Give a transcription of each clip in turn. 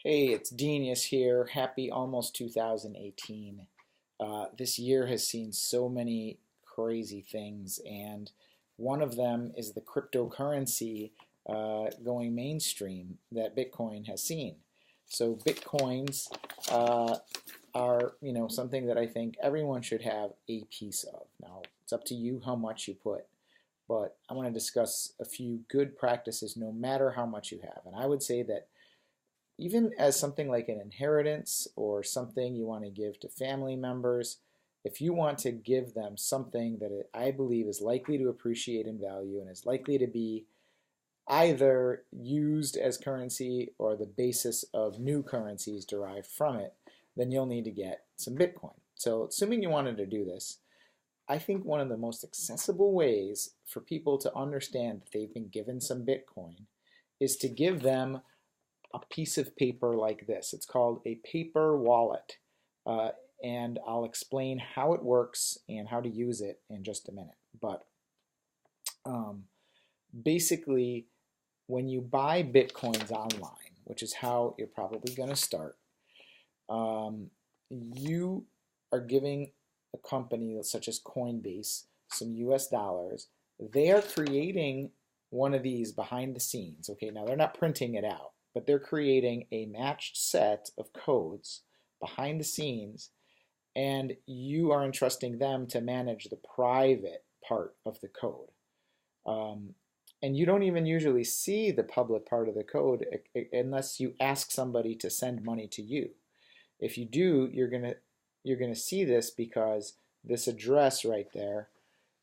Hey, it's Denius here. Happy almost 2018. This year has seen so many crazy things, and one of them is the cryptocurrency going mainstream that Bitcoin has seen. So Bitcoins are, something that I think everyone should have a piece of. Now, it's up to you how much you put, but I want to discuss a few good practices no matter how much you have. And I would say that even as something like an inheritance or something you want to give to family members, if you want to give them something that I believe is likely to appreciate in value and is likely to be either used as currency or the basis of new currencies derived from it, then you'll need to get some Bitcoin. So, assuming you wanted to do this, I think one of the most accessible ways for people to understand that they've been given some Bitcoin is to give them a piece of paper like this. It's called a paper wallet. Uh, and I'll explain how it works and how to use it in just a minute. But um, basically, when you buy Bitcoins online, which is how you're probably going to start, you are giving a company such as Coinbase some US dollars. They are creating one of these behind the scenes. Okay, now they're not printing it out, but they're creating a matched set of codes behind the scenes, and you are entrusting them to manage the private part of the code. Um, and you don't even usually see the public part of the code unless you ask somebody to send money to you. If you do, you're gonna see this because this address right there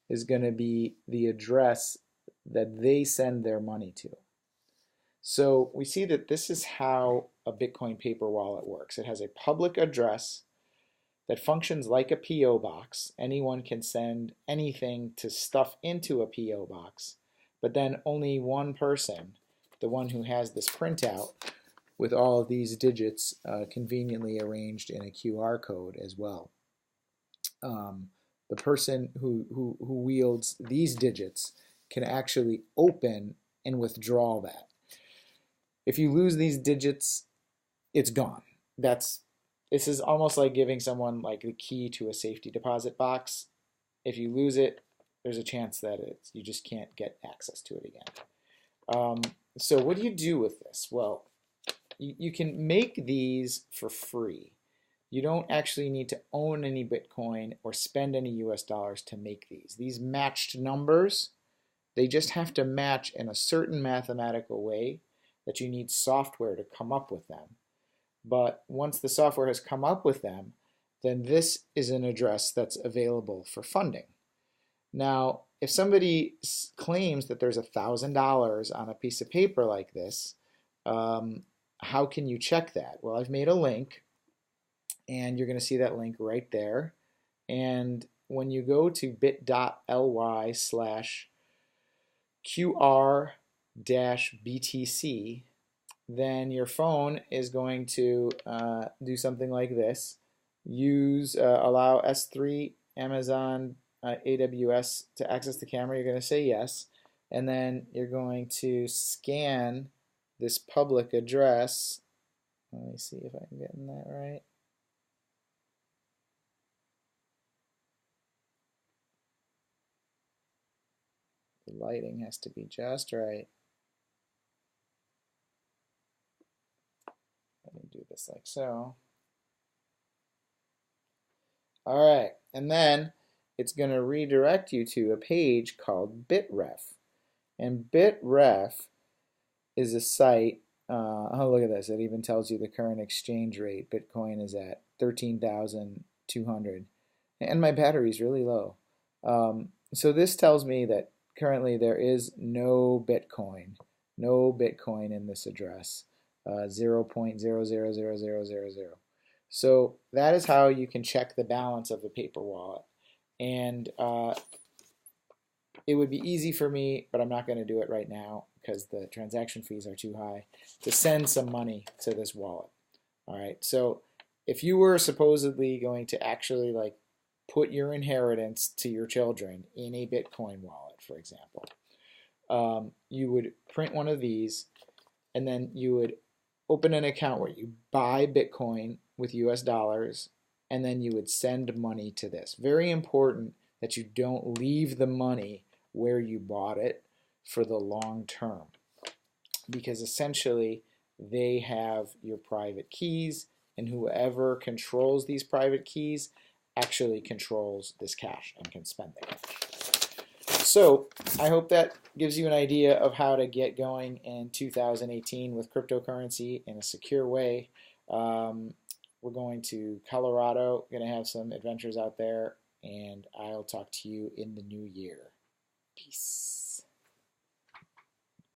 is going to be the address that they send their money to. So we see that this is how a Bitcoin paper wallet works. It has a public address that functions like a P.O. box. Anyone can send anything to stuff into a P.O. box, but then only one person, the one who has this printout with all of these digits conveniently arranged in a QR code as well. The person who wields these digits can actually open and withdraw that. If you lose these digits, it's gone. This is almost like giving someone like the key to a safety deposit box. If you lose it, there's a chance that you just can't get access to it again. So what do you do with this? Well, you can make these for free. You don't actually need to own any Bitcoin or spend any US dollars to make these. These matched numbers, they just have to match in a certain mathematical way that you need software to come up with them. But once the software has come up with them, then this is an address that's available for funding. Now, if somebody claims that there's $1,000 on a piece of paper like this, how can you check that? Well, I've made a link, and you're going to see that link right there. And when you go to bit.ly/QR-BTC, then your phone is going to do something like this. Allow S3, Amazon, AWS to access the camera. You're going to say yes. And then you're going to scan this public address. Let me see if I'm getting that right. The lighting has to be just right. Let me do this like so. All right, and then it's going to redirect you to a page called Bitref. And Bitref is a site. Oh, look at this. It even tells you the current exchange rate. Bitcoin is at 13,200. And my battery is really low. So this tells me that currently there is no Bitcoin in this address, 0.000000. So that is how you can check the balance of a paper wallet. And it would be easy for me, but I'm not going to do it right now because the transaction fees are too high, to send some money to this wallet. All right, so if you were supposedly going to actually like put your inheritance to your children in a Bitcoin wallet, for example, you would print one of these, and then you would open an account where you buy Bitcoin with US dollars, and then you would send money to this. Very important that you don't leave the money where you bought it for the long term, because essentially they have your private keys, and whoever controls these private keys actually controls this cash and can spend the cash. So I hope that gives you an idea of how to get going in 2018 with cryptocurrency in a secure way. We're going to Colorado, going to have some adventures out there, and I'll talk to you in the new year. Peace.